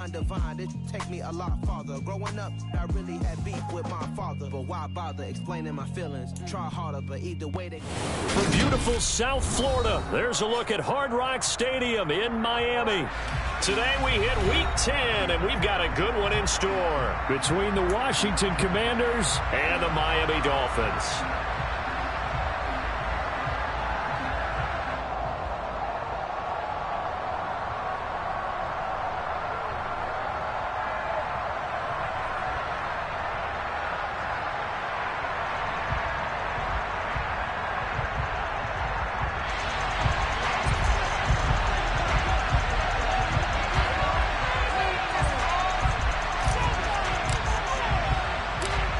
Divine, it take me a lot farther. Growing up, I really had beef with my father, but why bother explaining my feelings? Try harder, but either way they... From beautiful South Florida, there's a look at Hard Rock Stadium in Miami. Today we hit Week 10, and we've got a good one in store between the Washington Commanders and the Miami Dolphins.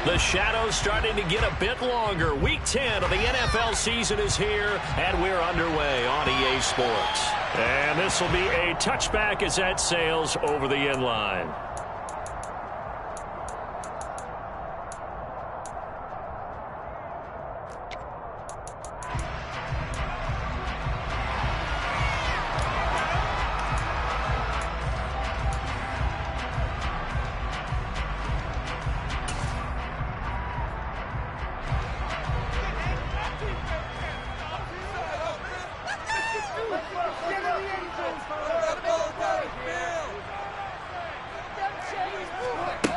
The shadow's starting to get a bit longer. Week 10 of the NFL season is here, and we're underway on EA Sports. And this will be a touchback as that sails over the end line.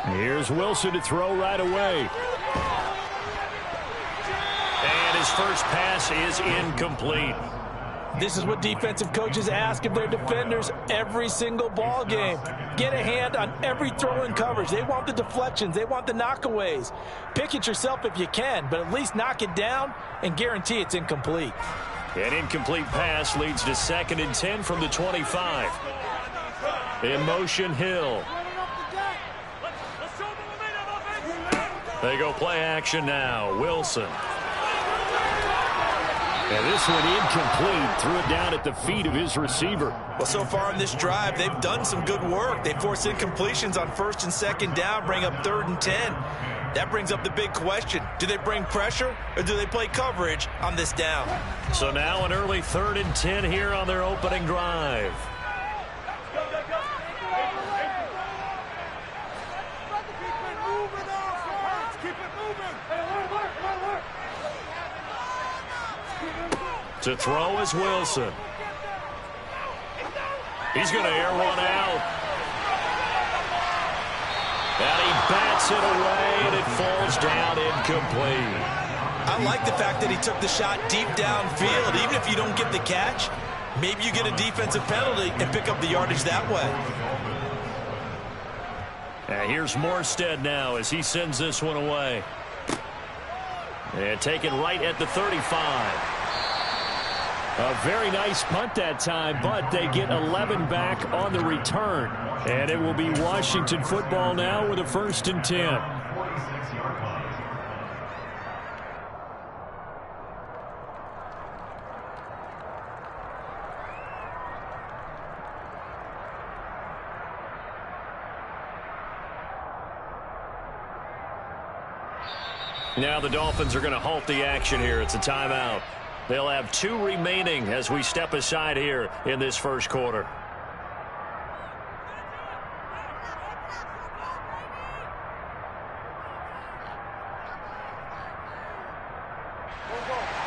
Here's Wilson to throw right away. And his first pass is incomplete. This is what defensive coaches ask of their defenders every single ball game. Get a hand on every throw in coverage. They want the deflections. They want the knockaways. Pick it yourself if you can, but at least knock it down and guarantee it's incomplete. An incomplete pass leads to 2nd and 10 from the 25. In motion, Hill. They go play action now. Wilson. And this one incomplete. Threw it down at the feet of his receiver. Well, so far in this drive, they've done some good work. They force incompletions on 1st and 2nd down, bring up 3rd and 10. That brings up the big question. Do they bring pressure or do they play coverage on this down? So now an early 3rd and 10 here on their opening drive. To throw is Wilson. He's going to air one out. And he bats it away, and it falls down incomplete. I like the fact that he took the shot deep downfield. Even if you don't get the catch, maybe you get a defensive penalty and pick up the yardage that way. And here's Morstead now as he sends this one away. And taken right at the 35. A very nice punt that time, but they get 11 back on the return. And it will be Washington football now with a 1st and 10. Now the Dolphins are going to halt the action here. It's a timeout. They'll have 2 remaining as we step aside here in this first quarter.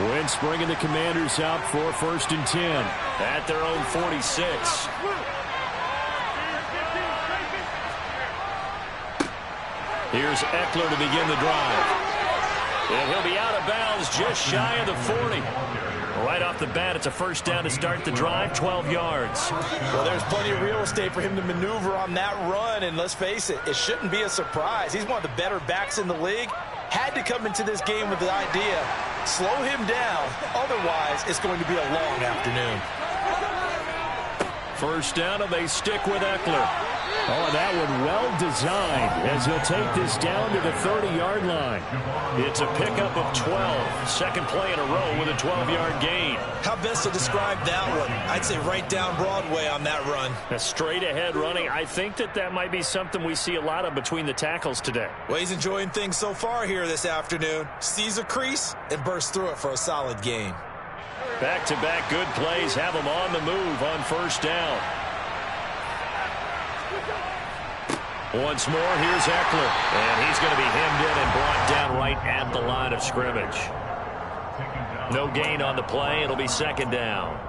Wentz bringing the Commanders out for 1st and 10 at their own 46. Here's Eckler to begin the drive. And he'll be out of bounds just shy of the 40. Right off the bat, it's a 1st down to start the drive, 12 yards. Well, there's plenty of real estate for him to maneuver on that run, and let's face it, it shouldn't be a surprise. He's one of the better backs in the league. Had to come into this game with the idea, slow him down, otherwise it's going to be a long afternoon. 1st down, and they stick with Eckler. Oh, that one well designed as he'll take this down to the 30-yard line. It's a pickup of 12. Second play in a row with a 12-yard gain. How best to describe that one? I'd say right down Broadway on that run. A straight-ahead running. I think that might be something we see a lot of between the tackles today. Well, he's enjoying things so far here this afternoon. Sees a crease and bursts through it for a solid gain. Back-to-back good plays have him on the move on 1st down. Once more, here's Eckler. And he's going to be hemmed in and brought down right at the line of scrimmage. No gain on the play. It'll be second down.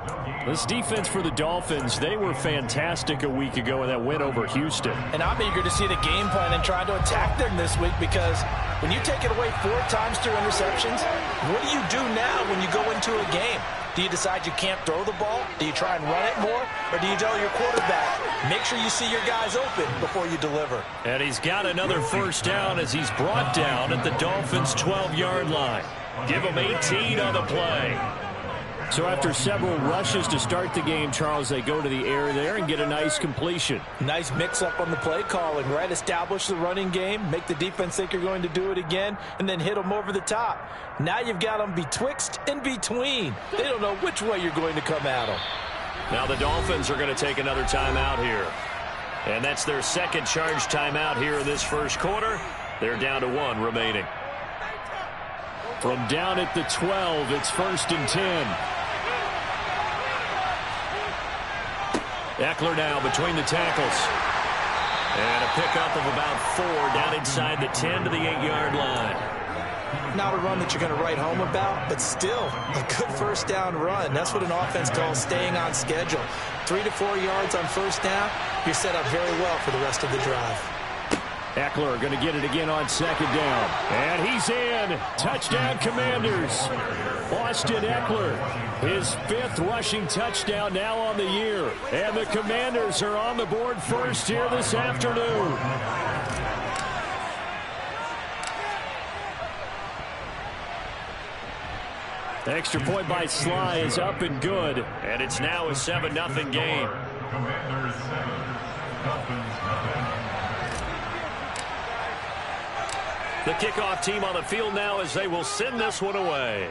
This defense for the Dolphins, they were fantastic a week ago in that win over Houston. And I'm eager to see the game plan and try to attack them this week, because when you take it away 4 times through interceptions, what do you do now when you go into a game? Do you decide you can't throw the ball? Do you try and run it more? Or do you tell your quarterback, make sure you see your guys open before you deliver? And he's got another first down as he's brought down at the Dolphins' 12-yard line. Give him 18 on the play. So after several rushes to start the game, Charles, they go to the air there and get a nice completion. Nice mix-up on the play calling, right? Establish the running game, make the defense think you're going to do it again, and then hit them over the top. Now you've got them betwixt and between. They don't know which way you're going to come at them. Now the Dolphins are going to take another timeout here. And that's their second charge timeout here in this first quarter. They're down to 1 remaining. From down at the 12, it's 1st and 10. Eckler now between the tackles. And a pickup of about 4 down inside the 10 to the 8-yard line. Not a run that you're going to write home about, but still a good first down run. That's what an offense calls staying on schedule. 3 to 4 yards on first down, you're set up very well for the rest of the drive. Eckler going to get it again on second down. And he's in. Touchdown, Commanders. Austin Eckler, his 5th rushing touchdown now on the year. And the Commanders are on the board first here this afternoon. The extra point by Sly is up and good. And it's now a 7-0 game. The kickoff team on the field now as they will send this one away.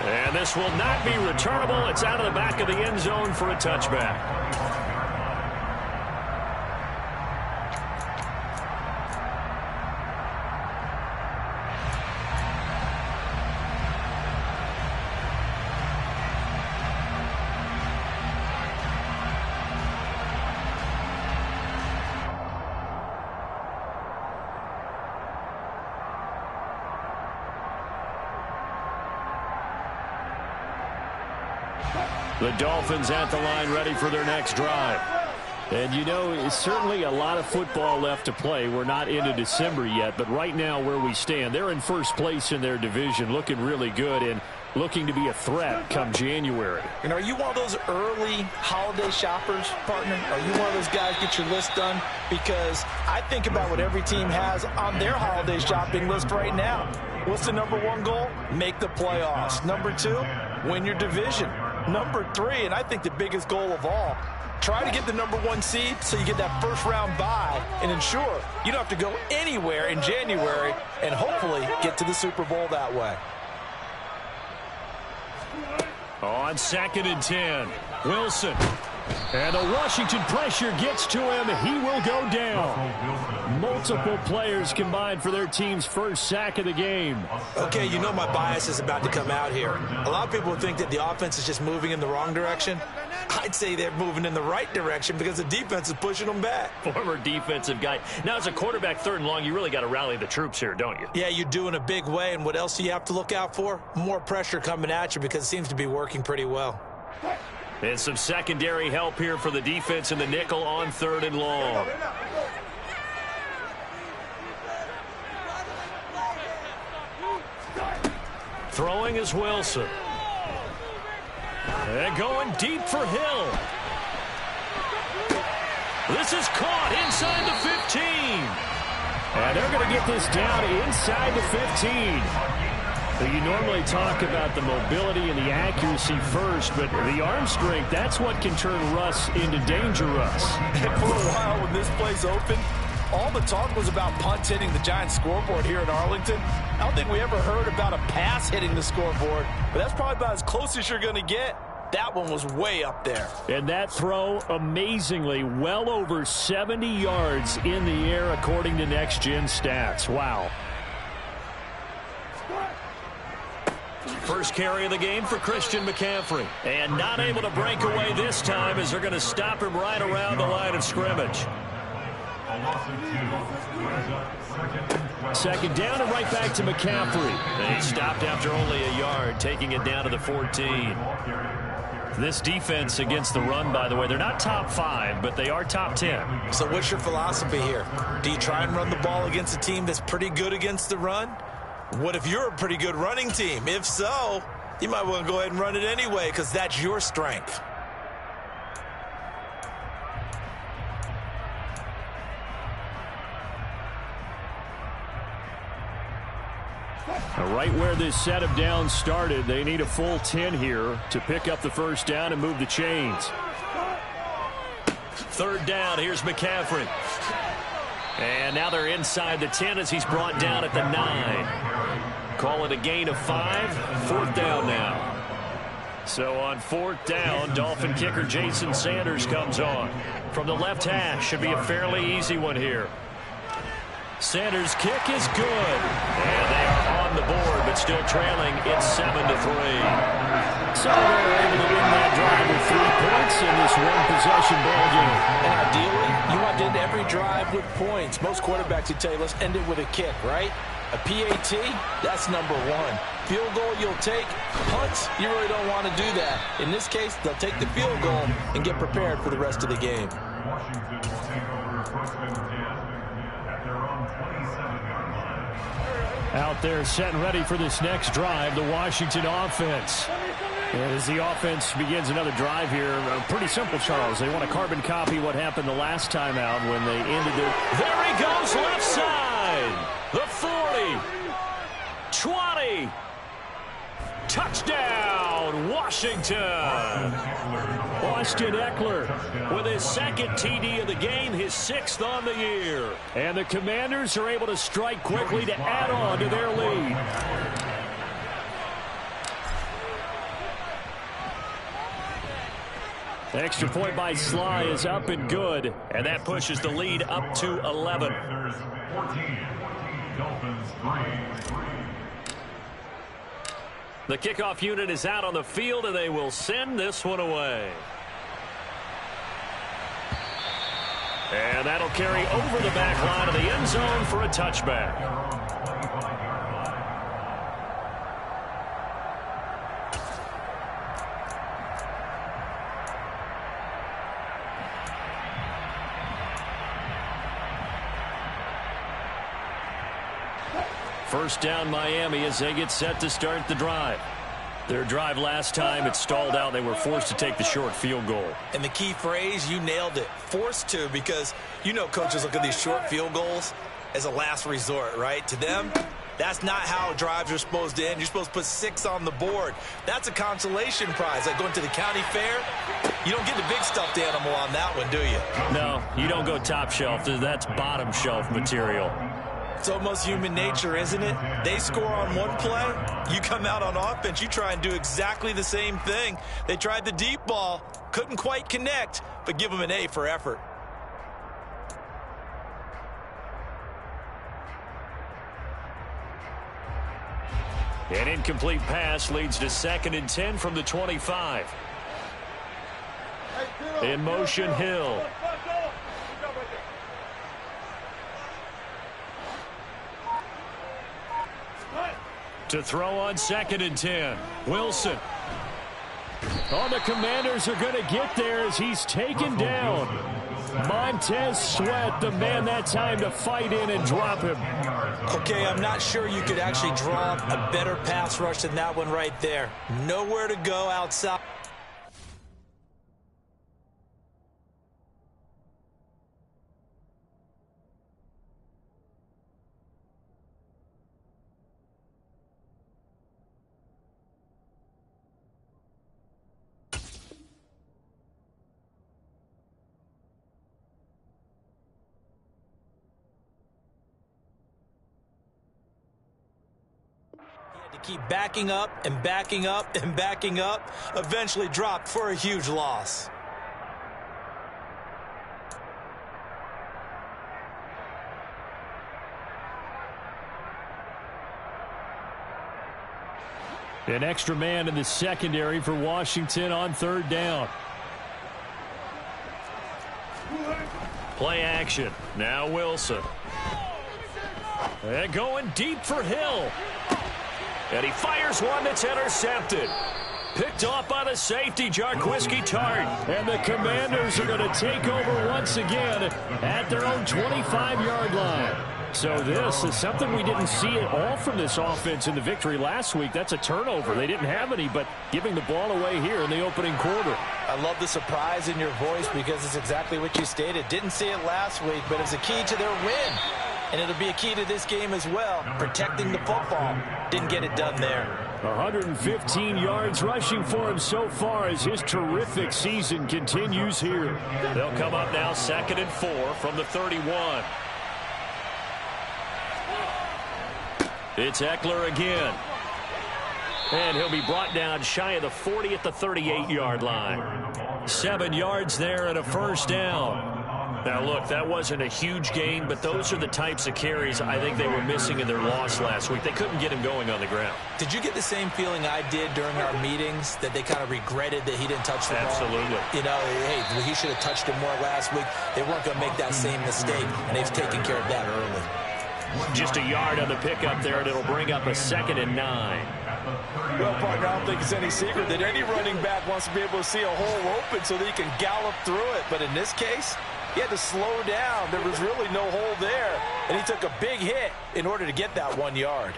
And this will not be returnable. It's out of the back of the end zone for a touchback. The Dolphins at the line ready for their next drive. And you know, it's certainly a lot of football left to play. We're not into December yet, but right now where we stand, they're in first place in their division, looking really good and looking to be a threat come January. And are you one of those early holiday shoppers, partner? Are you one of those guys get your list done? Because I think about what every team has on their holiday shopping list right now. What's the number 1 goal? Make the playoffs. Number 2, win your division. Number 3, and I think the biggest goal of all, try to get the number 1 seed so you get that first round bye and ensure you don't have to go anywhere in January and hopefully get to the Super Bowl that way. On 2nd and 10, Wilson. And the Washington pressure gets to him. He will go down. Multiple players combined for their team's first sack of the game. Okay, you know my bias is about to come out here. A lot of people think that the offense is just moving in the wrong direction. I'd say they're moving in the right direction because the defense is pushing them back. Former defensive guy. Now, as a quarterback 3rd and long, you really got to rally the troops here, don't you? Yeah, you do in a big way. And what else do you have to look out for? More pressure coming at you because it seems to be working pretty well. And some secondary help here for the defense in the nickel on 3rd and long. Throwing is Wilson. And going deep for Hill. This is caught inside the 15. And they're going to get this down inside the 15. You normally talk about the mobility and the accuracy first, but the arm strength, that's what can turn Russ into danger Russ. And for a while when this play's open, all the talk was about punts hitting the Giants scoreboard here in Arlington. I don't think we ever heard about a pass hitting the scoreboard, but that's probably about as close as you're going to get. That one was way up there. And that throw, amazingly, well over 70 yards in the air, according to Next Gen Stats. Wow. First carry of the game for Christian McCaffrey. And not able to break away this time as they're going to stop him right around the line of scrimmage. Second down and right back to McCaffrey. They stopped after only a yard, taking it down to the 14. This defense against the run, by the way, they're not top 5, but they are top 10. So what's your philosophy here? Do you try and run the ball against a team that's pretty good against the run? What if you're a pretty good running team? If so, you might want to go ahead and run it anyway because that's your strength. Right where this set of downs started, they need a full 10 here to pick up the first down and move the chains. Third down, here's McCaffrey. And now they're inside the 10 as he's brought down at the 9. Call it a gain of 5. Fourth down now. So on fourth down, Dolphin kicker Jason Sanders comes on. From the left hash, should be a fairly easy one here. Sanders' kick is good. And they are on the board, but still trailing. It's 7-3. So they're able to win that drive with 3 points in this one-possession ball game. And ideally, you want to end every drive with points. Most quarterbacks would tell you, let's end it with a kick, right? A PAT, that's number 1. Field goal you'll take. Punts, you really don't want to do that. In this case, they'll take the field goal and get prepared for the rest of the game. Out there set and ready for this next drive, the Washington offense. And as the offense begins another drive here, pretty simple, Charles. They want to carbon copy what happened the last time out when they ended it. There he goes, left side. The 40. 20. Touchdown, Washington. Austin Eckler with his second TD of the game, his 6th on the year. And the Commanders are able to strike quickly to add on to their lead. The extra point by Sly is up and good, and that pushes the lead up to 11. The kickoff unit is out on the field, and they will send this one away. And that'll carry over the back line of the end zone for a touchback. First down Miami as they get set to start the drive. Their drive last time, it stalled out. They were forced to take the short field goal. And the key phrase, you nailed it. Forced to, because you know coaches look at these short field goals as a last resort, right? To them, that's not how drives are supposed to end. You're supposed to put 6 on the board. That's a consolation prize. Like going to the county fair, you don't get the big stuffed animal on that one, do you? No, you don't go top shelf. That's bottom shelf material. It's almost human nature, isn't it? They score on one play, you come out on offense, you try and do exactly the same thing. They tried the deep ball, couldn't quite connect, but give them an A for effort. An incomplete pass leads to 2nd and 10 from the 25. In motion, Hill. To throw on 2nd and 10. Wilson. Oh, the Commanders are going to get there as he's taken down. Montez Sweat, the man that time to fight in and drop him. Okay, I'm not sure you could actually draw up a better pass rush than that one right there. Nowhere to go outside. Keep backing up and backing up and backing up, eventually dropped for a huge loss. An extra man in the secondary for Washington on third down. Play action. Now Wilson. And going deep for Hill. And he fires one that's intercepted. Picked off by the safety, Jarquiski Tart. And the Commanders are going to take over once again at their own 25-yard line. So this is something we didn't see at all from this offense in the victory last week. That's a turnover. They didn't have any, but giving the ball away here in the opening quarter. I love the surprise in your voice because it's exactly what you stated. Didn't see it last week, but it's a key to their win. And it'll be a key to this game as well, protecting the football. Didn't get it done there. 115 yards rushing for him so far as his terrific season continues here. They'll come up now 2nd and 4 from the 31. It's Eckler again. And he'll be brought down shy of the 40 at the 38-yard line. 7 yards there and a first down. Now, look, that wasn't a huge gain, but those are the types of carries I think they were missing in their loss last week. They couldn't get him going on the ground. Did you get the same feeling I did during our meetings, that they kind of regretted that he didn't touch the ball? Absolutely. You know, hey, he should have touched it more last week. They weren't going to make that same mistake, and they've taken care of that early. Just a yard on the pickup there, and it'll bring up a 2nd and 9. Well, partner, I don't think it's any secret that any running back wants to be able to see a hole open so that he can gallop through it. But in this case, he had to slow down. There was really no hole there, and he took a big hit in order to get that 1 yard.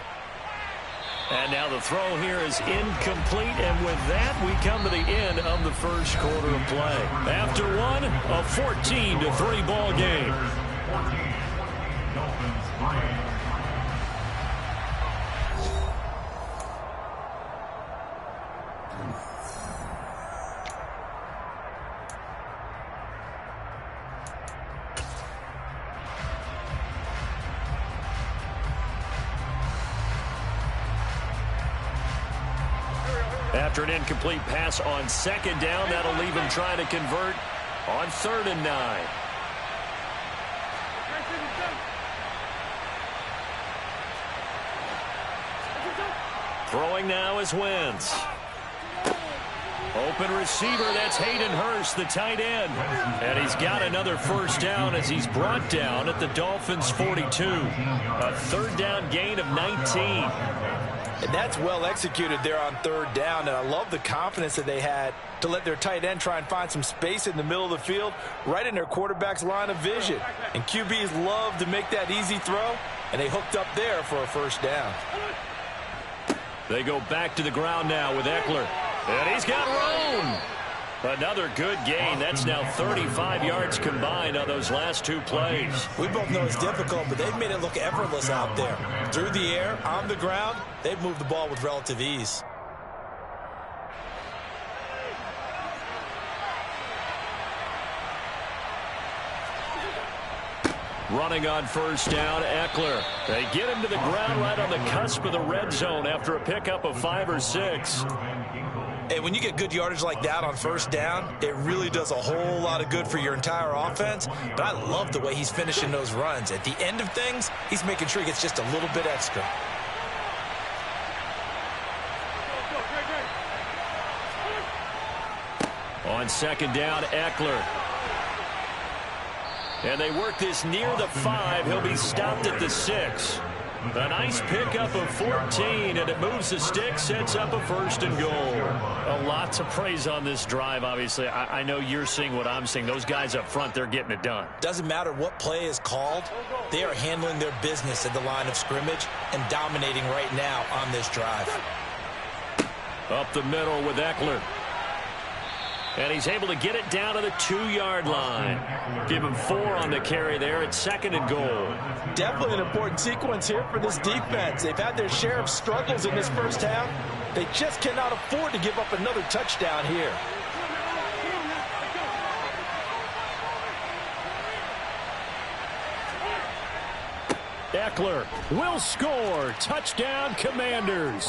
And now the throw here is incomplete, and with that, we come to the end of the first quarter of play. After one, a 14-3 ball game. After an incomplete pass on 2nd down, that'll leave him trying to convert on 3rd and 9. Throwing now is Wentz. Open receiver, that's Hayden Hurst, the tight end. And he's got another first down as he's brought down at the Dolphins' 42. A 3rd down gain of 19. And that's well executed there on 3rd down. And I love the confidence that they had to let their tight end try and find some space in the middle of the field, right in their quarterback's line of vision. And QBs love to make that easy throw, and they hooked up there for a first down. They go back to the ground now with Eckler. And he's got room. Another good gain. That's now 35 yards combined on those last 2 plays. We both know it's difficult, but they've made it look effortless out there. Through the air, on the ground, they've moved the ball with relative ease. Running on first down, Eckler. They get him to the ground right on the cusp of the red zone after a pickup of 5 or 6. Hey, when you get good yardage like that on first down, it really does a whole lot of good for your entire offense. But I love the way he's finishing those runs. At the end of things, he's making sure he gets just a little bit extra. On 2nd down, Eckler. And they work this near the 5. He'll be stopped at the 6. A nice pickup of 14, and it moves the stick, sets up a 1st and goal. A lot to praise on this drive, obviously. I know you're seeing what I'm seeing. Those guys up front, they're getting it done. Doesn't matter what play is called. They are handling their business at the line of scrimmage and dominating right now on this drive. Up the middle with Eckler. And he's able to get it down to the 2-yard line. Give him 4 on the carry there at 2nd and goal. Definitely an important sequence here for this defense. They've had their share of struggles in this first half. They just cannot afford to give up another touchdown here. Eckler will score. Touchdown, Commanders.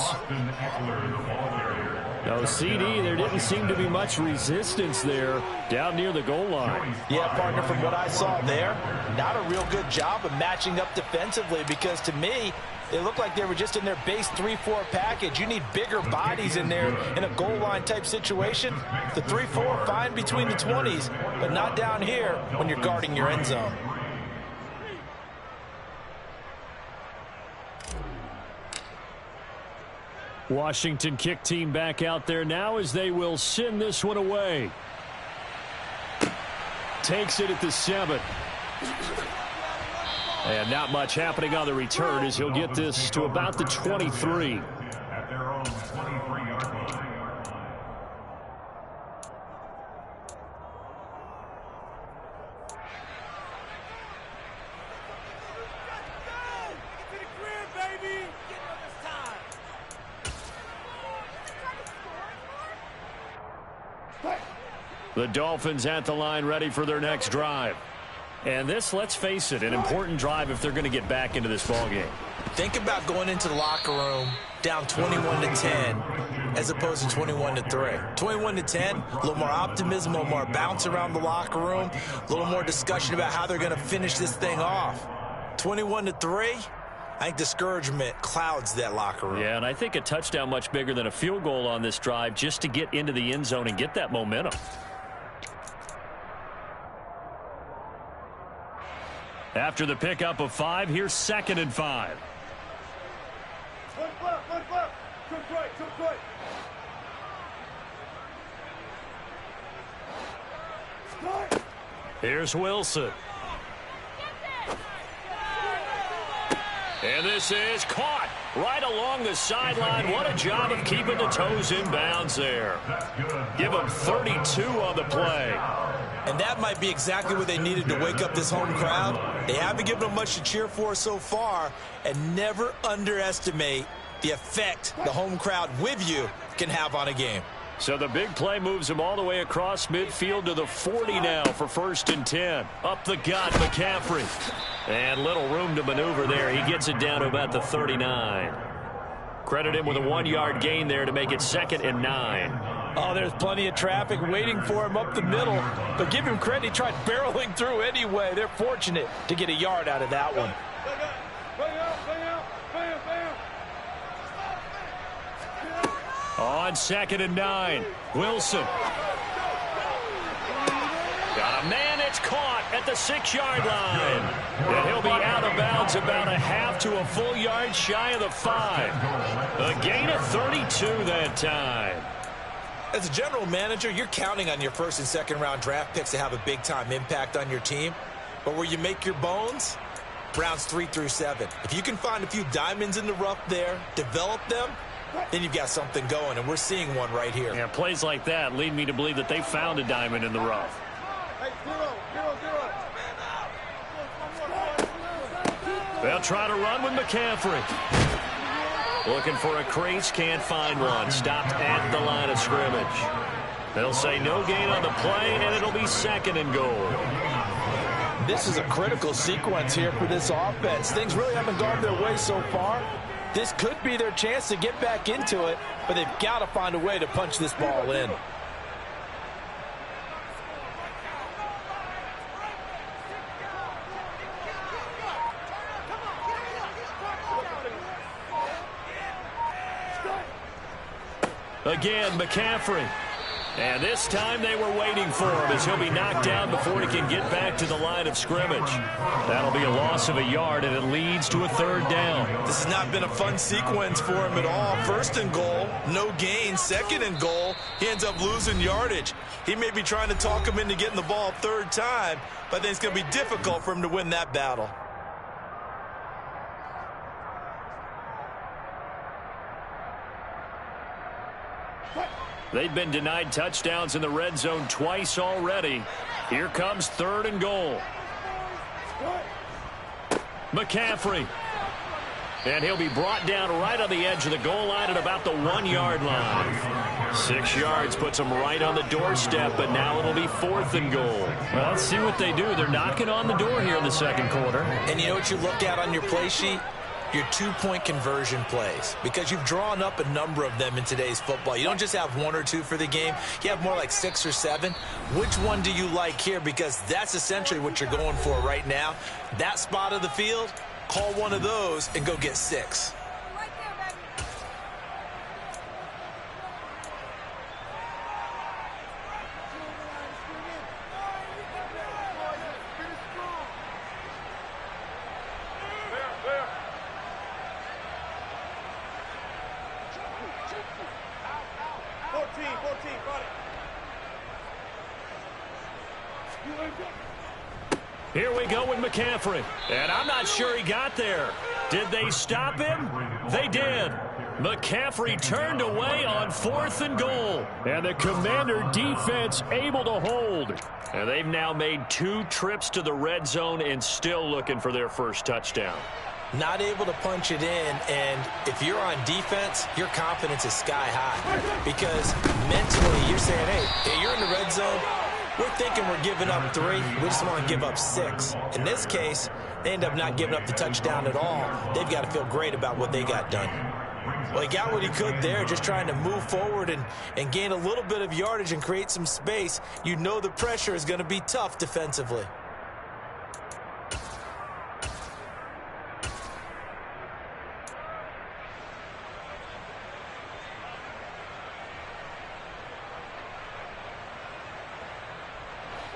No, CD, there didn't seem to be much resistance there down near the goal line. Yeah, partner, from what I saw there, not a real good job of matching up defensively, because to me, it looked like they were just in their base 3-4 package. You need bigger bodies in there in a goal line type situation. The 3-4, fine between the 20s, but not down here when you're guarding your end zone. Washington kick team back out there now as they will send this one away. Takes it at the 7. And not much happening on the return as he'll get this to about the 23. The Dolphins at the line ready for their next drive. And this, let's face it, an important drive if they're going to get back into this ballgame. Think about going into the locker room down 21-10 as opposed to 21-3. 21-10, a little more optimism, a little more bounce around the locker room, a little more discussion about how they're going to finish this thing off. 21-3, I think discouragement clouds that locker room. Yeah, and I think a touchdown much bigger than a field goal on this drive just to get into the end zone and get that momentum. After the pickup of 5, here's 2nd and 5. Here's Wilson. And this is caught right along the sideline. What a job of keeping the toes in bounds there. Give them 32 on the play. And that might be exactly what they needed to wake up this home crowd. They haven't given them much to cheer for so far, and never underestimate the effect the home crowd with you can have on a game. So the big play moves him all the way across midfield to the 40 now for 1st and 10. Up the gut, McCaffrey. And little room to maneuver there. He gets it down to about the 39. Credit him with a 1-yard gain there to make it 2nd and 9. Oh, there's plenty of traffic waiting for him up the middle. But give him credit, he tried barreling through anyway. They're fortunate to get a yard out of that one. On 2nd and 9, Wilson. Got a man, it's caught at the 6-yard line. And he'll be out of bounds about a half to a full yard shy of the 5. A gain of 32 that time. As a general manager, you're counting on your 1st and 2nd round draft picks to have a big-time impact on your team. But where you make your bones, rounds 3 through 7. If you can find a few diamonds in the rough there, develop them, then you've got something going, and we're seeing one right here. Yeah, plays like that lead me to believe that they found a diamond in the rough. They'll try to run with McCaffrey. Looking for a crease, can't find one. Stopped at the line of scrimmage. They'll say no gain on the play, and it'll be 2nd and goal. This is a critical sequence here for this offense. Things really haven't gone their way so far. This could be their chance to get back into it, but they've got to find a way to punch this ball in. Again, McCaffrey. And this time they were waiting for him as he'll be knocked down before he can get back to the line of scrimmage. That'll be a loss of a yard, and it leads to a 3rd down. This has not been a fun sequence for him at all. 1st and goal, no gain. 2nd and goal, he ends up losing yardage. He may be trying to talk him into getting the ball 3rd time, but I think it's going to be difficult for him to win that battle. They've been denied touchdowns in the red zone twice already. Here comes 3rd and goal. McCaffrey. And he'll be brought down right on the edge of the goal line at about the 1-yard line. 6 yards puts them right on the doorstep, but now it'll be 4th and goal. Well, let's see what they do. They're knocking on the door here in the 2nd quarter. And you know what you look at on your play sheet? your two-point conversion plays, because you've drawn up a number of them in today's football. You don't just have one or two for the game. You have more like 6 or 7. Which one do you like here? Because that's essentially what you're going for right now. That spot of the field, call one of those and go get 6. Here we go with McCaffrey. And I'm not sure he got there. Did they stop him? They did. McCaffrey turned away on 4th and goal. And the Commander defense able to hold. And they've now made 2 trips to the red zone and still looking for their first touchdown. Not able to punch it in, and if you're on defense, your confidence is sky high. Because mentally, you're saying, hey, you're in the red zone. We're thinking we're giving up 3. We just want to give up 6. In this case, they end up not giving up the touchdown at all. They've got to feel great about what they got done. Well, he got what he could there, just trying to move forward and gain a little bit of yardage and create some space. You know the pressure is going to be tough defensively.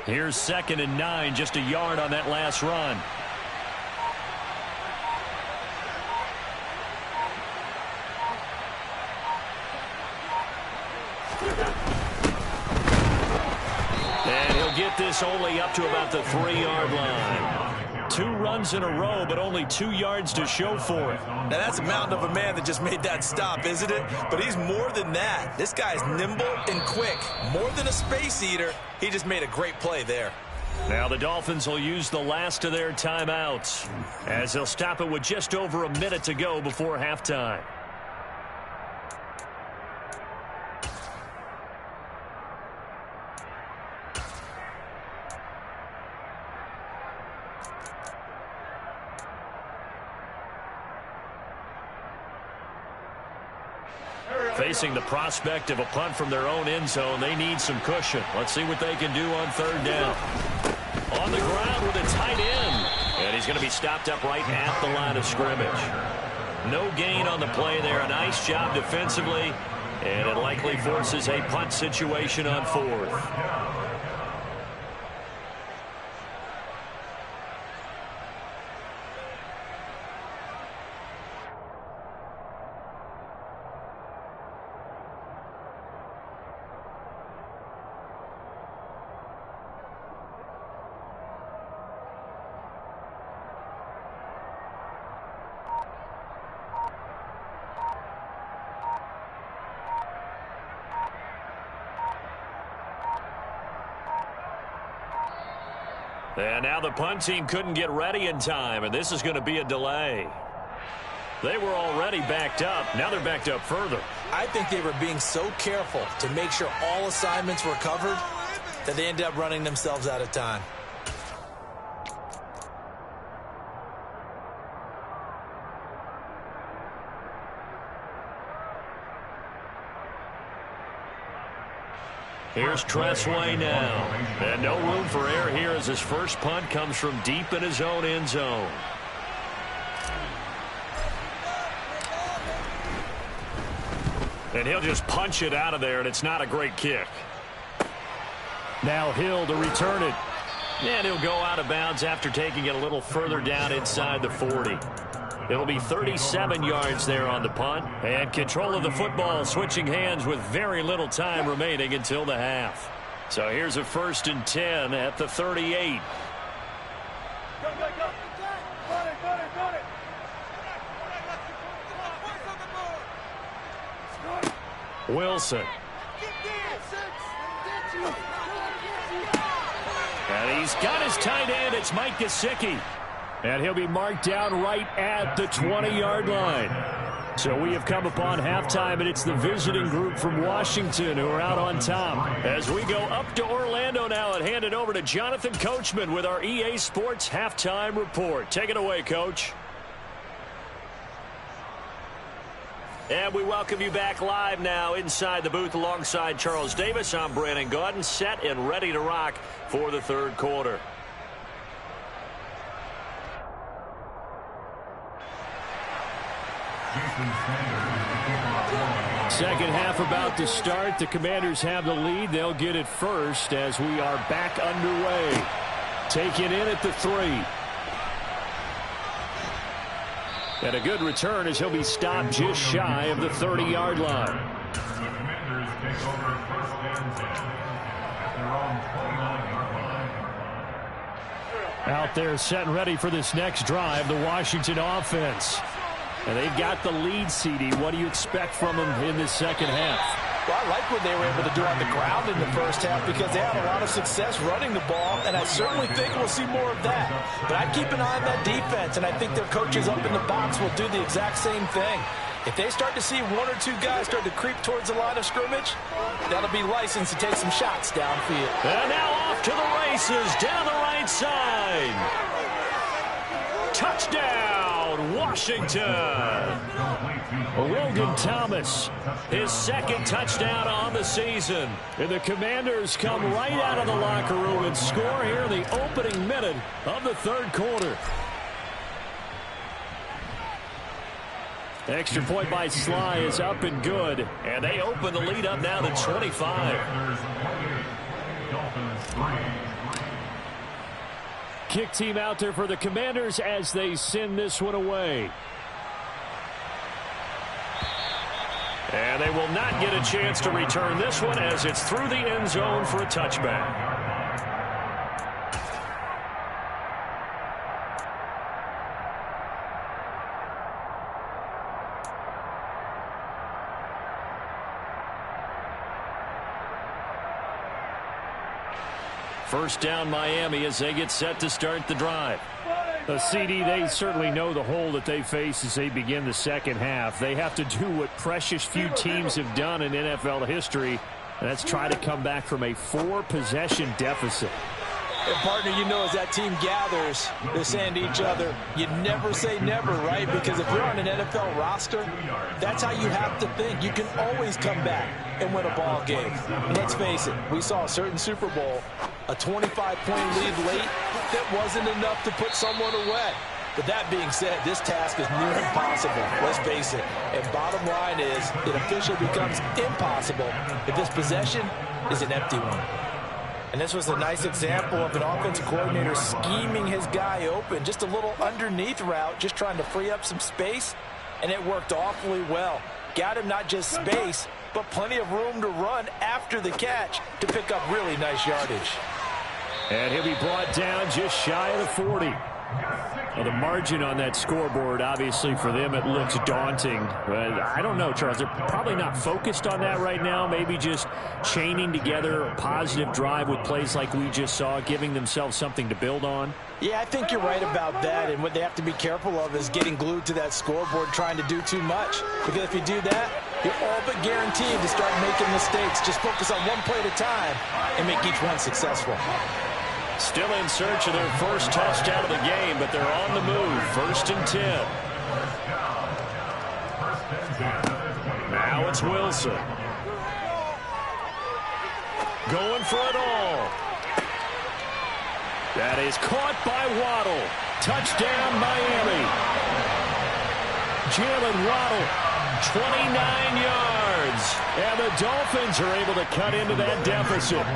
Here's 2nd and 9, just a yard on that last run. And he'll get this only up to about the 3-yard line. 2 runs in a row, but only 2 yards to show for it. Now, that's a mountain of a man that just made that stop, isn't it? But he's more than that. This guy's nimble and quick. More than a space eater, he just made a great play there. Now the Dolphins will use the last of their timeouts, as they'll stop it with just over a minute to go before halftime. Facing the prospect of a punt from their own end zone, they need some cushion. Let's see what they can do on 3rd down. On the ground with a tight end. And he's going to be stopped up right at the line of scrimmage. No gain on the play there. A nice job defensively. And it likely forces a punt situation on 4th. And now the punt team couldn't get ready in time, and this is going to be a delay. They were already backed up. Now they're backed up further. I think they were being so careful to make sure all assignments were covered that they ended up running themselves out of time. Here's Tressway now. And no room for error here as his first punt comes from deep in his own end zone. And he'll just punch it out of there, and it's not a great kick. Now Hill to return it. And he'll go out of bounds after taking it a little further down inside the 40. It'll be 37 yards there on the punt. And control of the football switching hands with very little time remaining until the half. So here's a 1st and 10 at the 38. Wilson. And he's got his tight end. It's Mike Gesicki. And he'll be marked down right at the 20-yard line. So we have come upon halftime, and it's the visiting group from Washington who are out on top. As we go up to Orlando now and hand it over to Jonathan Coachman with our EA Sports Halftime Report. Take it away, Coach. And we welcome you back live now inside the booth alongside Charles Davis. I'm Brandon Gaudin, set and ready to rock for the third quarter. Second half about to start. The Commanders have the lead. They'll get it first as we are back underway. Take it in at the 3. And a good return as he'll be stopped just shy of the 30-yard line. The Commanders take over first and 10 at their own 29-yard line. Out there set and ready for this next drive, the Washington offense. And they've got the lead, CD. What do you expect from them in this second half? Well, I like what they were able to do on the ground in the first half because they had a lot of success running the ball, and I certainly think we'll see more of that. But I'd keep an eye on that defense, and I think their coaches up in the box will do the exact same thing. If they start to see one or two guys start to creep towards the line of scrimmage, that'll be licensed to take some shots downfield. And now off to the races down the right side. Touchdown, Washington. Logan Thomas, His second touchdown on the season. and the Commanders come right out of the locker room and score here in the opening minute of the third quarter. Extra point by Sly is up and good. And they open the lead up now to 25. Dolphins 3. Kick team out there for the Commanders as they send this one away. And they will not get a chance to return this one as it's through the end zone for a touchback. First down Miami as they get set to start the drive. The CD, they certainly know the hole that they face as they begin the second half. They have to do what precious few teams have done in NFL history, and that's try to come back from a 4-possession deficit. And partner, you know, as that team gathers, they're saying to each other, you never say never, right? Because if you're on an NFL roster, that's how you have to think. You can always come back and win a ball game. And let's face it, we saw a certain Super Bowl, a 25-point lead late that wasn't enough to put someone away. But that being said, this task is near impossible. Let's face it. And bottom line is, it officially becomes impossible if this possession is an empty one. And this was a nice example of an offensive coordinator scheming his guy open. Just a little underneath route, just trying to free up some space, and it worked awfully well. Got him not just space, but plenty of room to run after the catch to pick up really nice yardage. And he'll be brought down just shy of the 40. Well, the margin on that scoreboard, obviously, for them, it looks daunting. But I don't know, Charles. They're probably not focused on that right now. Maybe just chaining together a positive drive with plays like we just saw, giving themselves something to build on. Yeah, I think you're right about that. And what they have to be careful of is getting glued to that scoreboard, trying to do too much. Because if you do that, you're all but guaranteed to start making mistakes. Just focus on one play at a time and make each one successful. Still in search of their first touchdown of the game, but they're on the move. 1st and 10. Now it's Wilson. Going for it all. That is caught by Waddle. Touchdown, Miami. Jalen Waddle, 29 yards. And the Dolphins are able to cut into that deficit.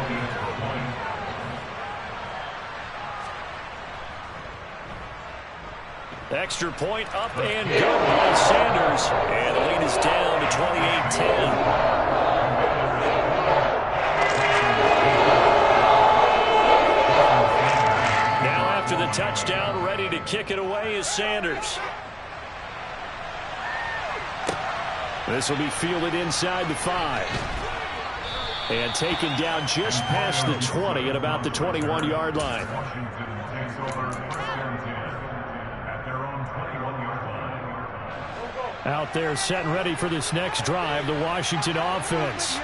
Extra point up and good by Sanders. And the lead is down to 28-10. Now after the touchdown, ready to kick it away is Sanders. This will be fielded inside the 5. And taken down just past the 20 at about the 21-yard line. Out there set and ready for this next drive, the Washington offense.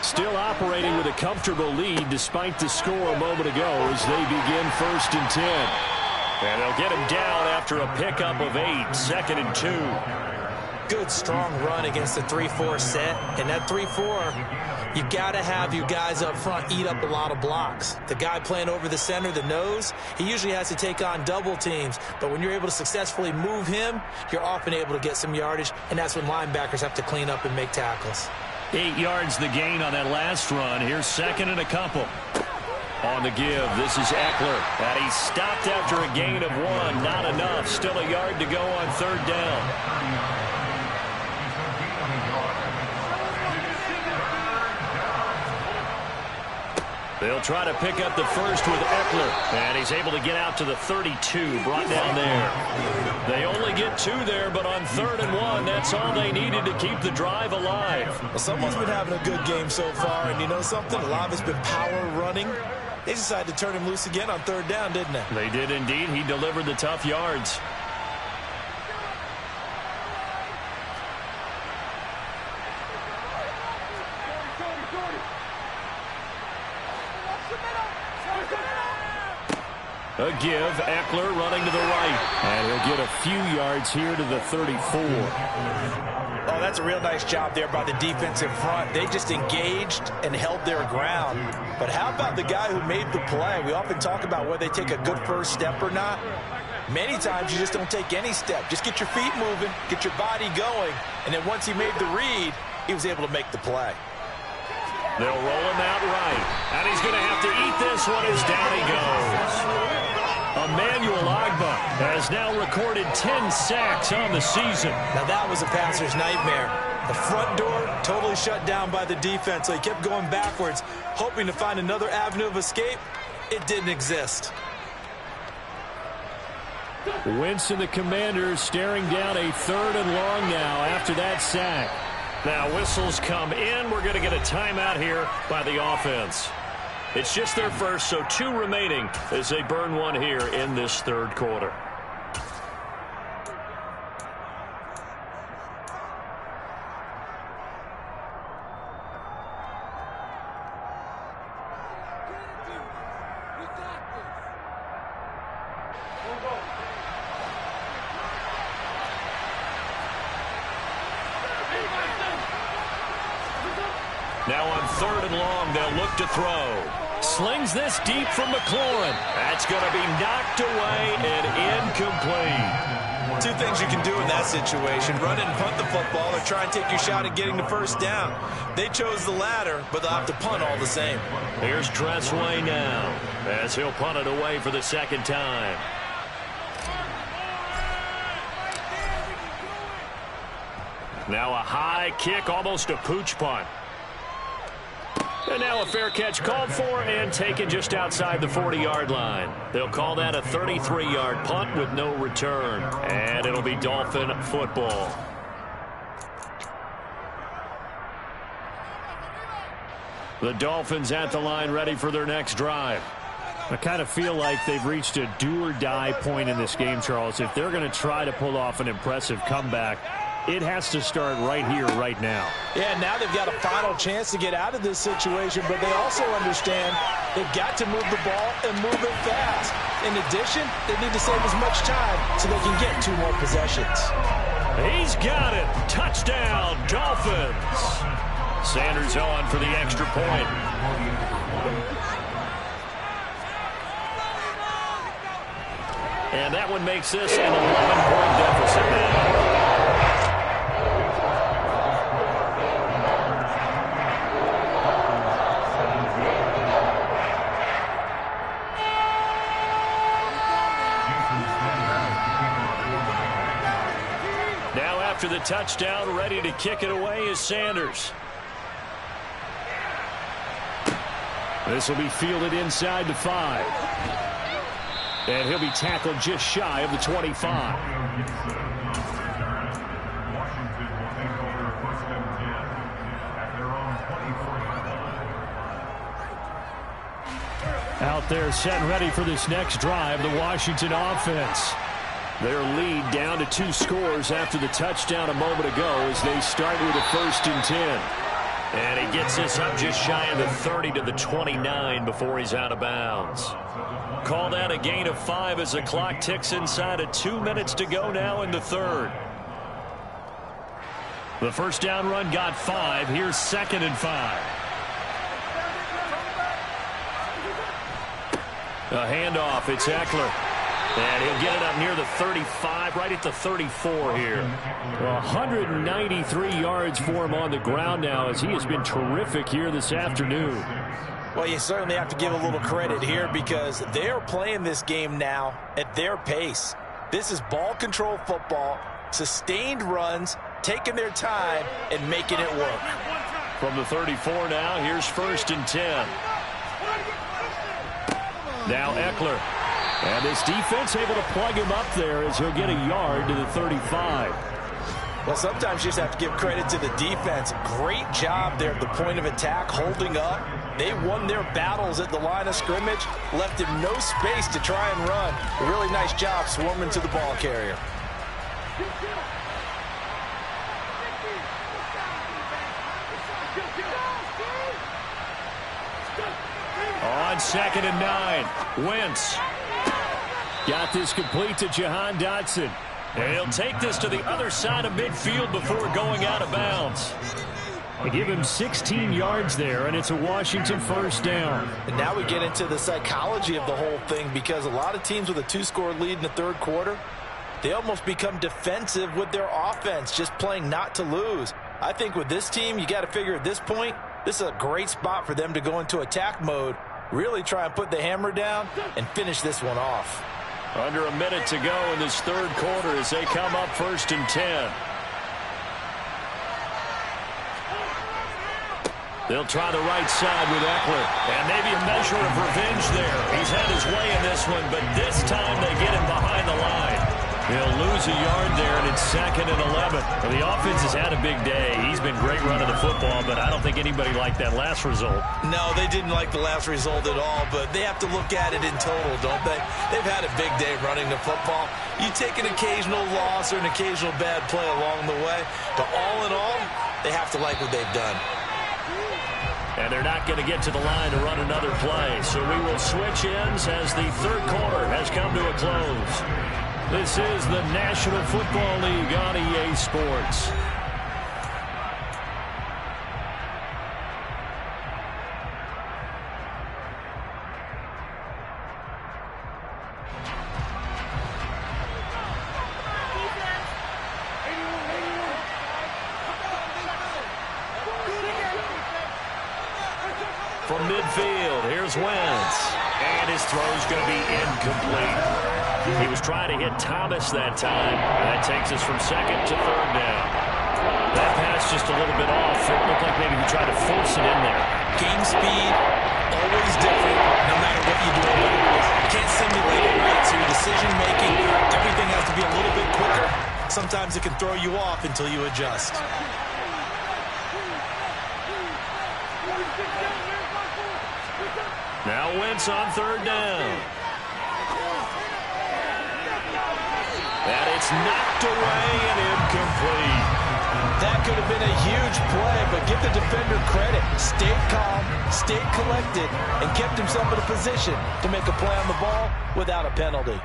Still operating with a comfortable lead despite the score a moment ago as they begin 1st and 10. And they'll get him down after a pickup of 8, 2nd and 2. Good, strong run against the 3-4 set. And that 3-4, you got to have your guys up front eat up a lot of blocks. The guy playing over the center, the nose, he usually has to take on double teams. But when you're able to successfully move him, you're often able to get some yardage, and that's when linebackers have to clean up and make tackles. 8 yards the gain on that last run. Here's second and a couple. On the give, this is Eckler. And he stopped after a gain of 1. Not enough. Still a yard to go on third down. They'll try to pick up the first with Eckler. And he's able to get out to the 32, brought down there. They only get 2 there, but on 3rd and 1, that's all they needed to keep the drive alive. Well, someone's been having a good game so far, and you know something? A lot of it's been power running. They decided to turn him loose again on 3rd down, didn't they? They did indeed. He delivered the tough yards. A give, Eckler running to the right. And he'll get a few yards here to the 34. Oh, that's a real nice job there by the defensive front. They just engaged and held their ground. But how about the guy who made the play? We often talk about whether they take a good first step or not. Many times you just don't take any step. Just get your feet moving, get your body going, and then once he made the read, he was able to make the play. They'll roll him out right. And he's going to have to eat this one as down he goes. Emmanuel Agba has now recorded 10 sacks on the season. Now that was a passer's nightmare. The front door totally shut down by the defense, so he kept going backwards, hoping to find another avenue of escape. It didn't exist. Wentz and the Commanders staring down a 3rd and long now after that sack. Now whistles come in. We're going to get a timeout here by the offense. It's just their first, so 2 remaining as they burn 1 here in this 3rd quarter. Now on 3rd and long, they'll look to throw. Slings this deep from McLaurin. That's going to be knocked away and incomplete. 2 things you can do in that situation: run and punt the football, or try and take your shot at getting the first down. They chose the latter, but they'll have to punt all the same. Here's Tressway now as he'll punt it away for the 2nd time. Now a high kick, almost a pooch punt. And now a fair catch called for and taken just outside the 40-yard line. They'll call that a 33-yard punt with no return. And it'll be Dolphin football. The Dolphins at the line ready for their next drive. I kind of feel like they've reached a do-or-die point in this game, Charles. If they're going to try to pull off an impressive comeback, it has to start right here, right now. Yeah, now they've got a final chance to get out of this situation, but they also understand they've got to move the ball and move it fast. In addition, they need to save as much time so they can get 2 more possessions. He's got it. Touchdown, Dolphins. Sanders on for the extra point. And that one makes this an 11-point deficit now. After the touchdown, ready to kick it away is Sanders. This will be fielded inside the 5. And he'll be tackled just shy of the 25. Washington will take over 1st and 10 at their own 24-yard line. Out there set and ready for this next drive, the Washington offense. Their lead down to 2 scores after the touchdown a moment ago as they start with a 1st and 10. And he gets this up just shy of the 30 to the 29 before he's out of bounds. Call that a gain of 5 as the clock ticks inside of 2 minutes to go now in the 3rd. The first down run got 5. Here's 2nd and 5. A handoff. It's Eckler. And he'll get it up near the 35, right at the 34 here. 193 yards for him on the ground now, as he has been terrific here this afternoon. Well, you certainly have to give a little credit here because they're playing this game now at their pace. This is ball control football, sustained runs, taking their time and making it work. From the 34 now, here's 1st and 10. Now Eckler. And this defense able to plug him up there as he'll get a yard to the 35. Well, sometimes you just have to give credit to the defense. Great job there at the point of attack, holding up. They won their battles at the line of scrimmage, left him no space to try and run. A really nice job swarming to the ball carrier. On 2nd and 9, Wentz. Got this complete to Jahan Dotson. And he'll take this to the other side of midfield before going out of bounds. They give him 16 yards there, and it's a Washington first down. And now we get into the psychology of the whole thing, because a lot of teams with a 2-score lead in the third quarter, they almost become defensive with their offense, just playing not to lose. I think with this team, you got to figure at this point, this is a great spot for them to go into attack mode, really try and put the hammer down and finish this one off. Under a minute to go in this third quarter as they come up 1st and 10. They'll try the right side with Eckler. And maybe a measure of revenge there. He's had his way in this one, but this time they get him behind the line. He'll lose a yard there, and it's 2nd and 11. Well, the offense has had a big day. He's been great running the football, but I don't think anybody liked that last result. No, they didn't like the last result at all, but they have to look at it in total, don't they? They've had a big day running the football. You take an occasional loss or an occasional bad play along the way, but all in all, they have to like what they've done. And they're not going to get to the line to run another play, so we will switch ends as the third quarter has come to a close. This is the National Football League on EA Sports. From midfield, here's Wentz. And his throw's going to be incomplete. He was trying to hit Thomas that time. And that takes us from 2nd to 3rd down. That pass just a little bit off. It looked like maybe he tried to force it in there. Game speed, always different, no matter what you do. You can't simulate it, right? So your decision-making, everything has to be a little bit quicker. Sometimes it can throw you off until you adjust. Now Wentz on 3rd down. And it's knocked away and incomplete. That could have been a huge play, but give the defender credit. Stayed calm, stayed collected, and kept himself in a position to make a play on the ball without a penalty.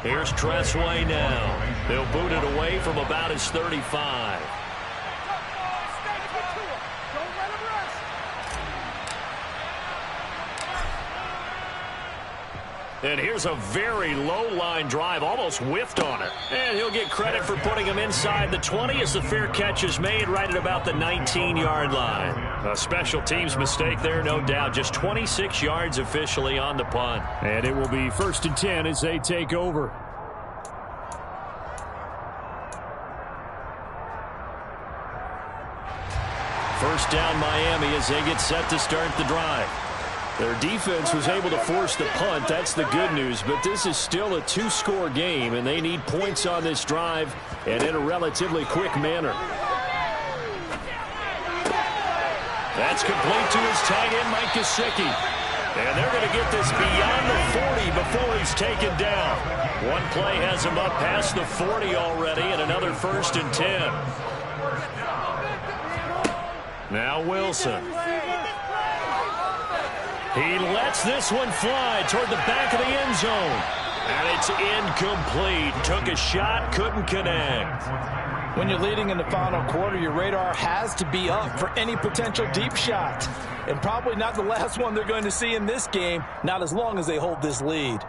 Here's Tressway now. They'll boot it away from about his 35. And here's a very low-line drive, almost whiffed on it. And he'll get credit for putting him inside the 20 as the fair catch is made right at about the 19-yard line. A special teams mistake there, no doubt. Just 26 yards officially on the punt. And it will be 1st and 10 as they take over. First down Miami as they get set to start the drive. Their defense was able to force the punt. That's the good news. But this is still a 2-score game, and they need points on this drive and in a relatively quick manner. That's complete to his tight end, Mike Gesicki. And they're going to get this beyond the 40 before he's taken down. One play has him up past the 40 already, and another 1st and 10. Now Wilson. He lets this one fly toward the back of the end zone. And it's incomplete. Took a shot, couldn't connect. When you're leading in the final quarter, your radar has to be up for any potential deep shot. And probably not the last one they're going to see in this game, not as long as they hold this lead.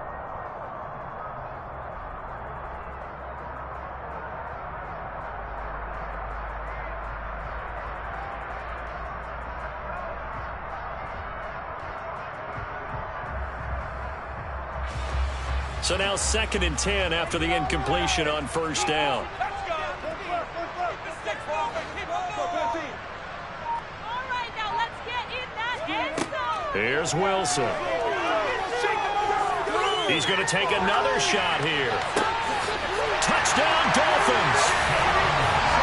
So now 2nd and 10 after the incompletion on first down. Here's Wilson. He's going to take another shot here. Touchdown, Dolphins.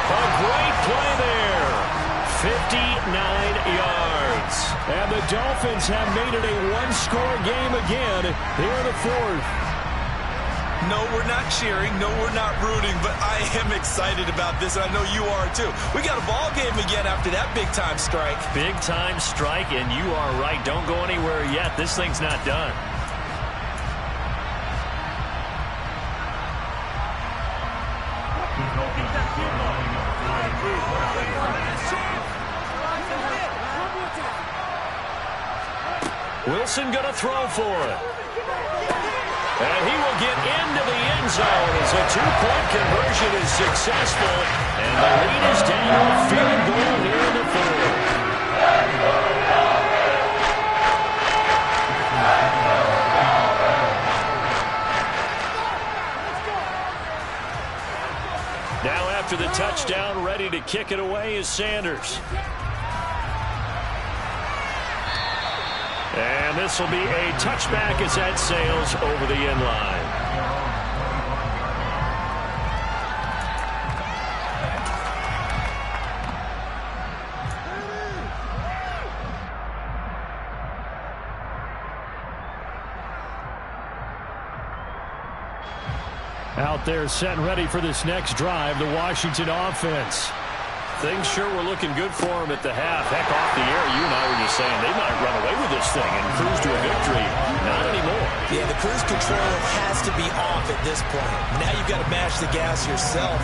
A great play there. 59 yards. And the Dolphins have made it a one-score game again here in the 4th. No, we're not cheering. No, we're not rooting. But I am excited about this, and I know you are too. We got a ball game again after that big-time strike. Big-time strike, and you are right. Don't go anywhere yet. This thing's not done. Wilson going to throw for it. And he will get into the end zone as a two-point conversion is successful. And the lead is down, field goal here in the 4th. Now after the touchdown, ready to kick it away is Sanders. And this will be a touchback as that sails over the end line. Out there set and ready for this next drive, the Washington offense. Things sure were looking good for him at the half. Heck, off the air, you and I were just saying they might run away with this thing and cruise to a victory. Not anymore. Yeah, the cruise control has to be off at this point. Now you've got to mash the gas yourself.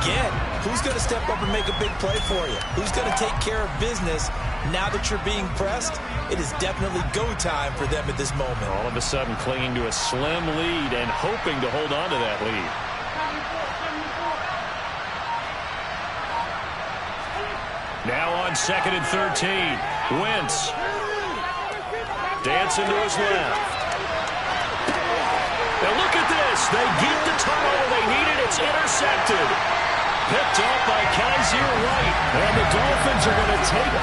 Again, who's going to step up and make a big play for you? Who's going to take care of business now that you're being pressed? It is definitely go time for them at this moment. All of a sudden clinging to a slim lead and hoping to hold on to that lead. Now on 2nd and 13. Wentz. Dancing to his left. Now look at this. They get the turnover they needed. It's intercepted. Picked up by Kaiser White. And the Dolphins are going to take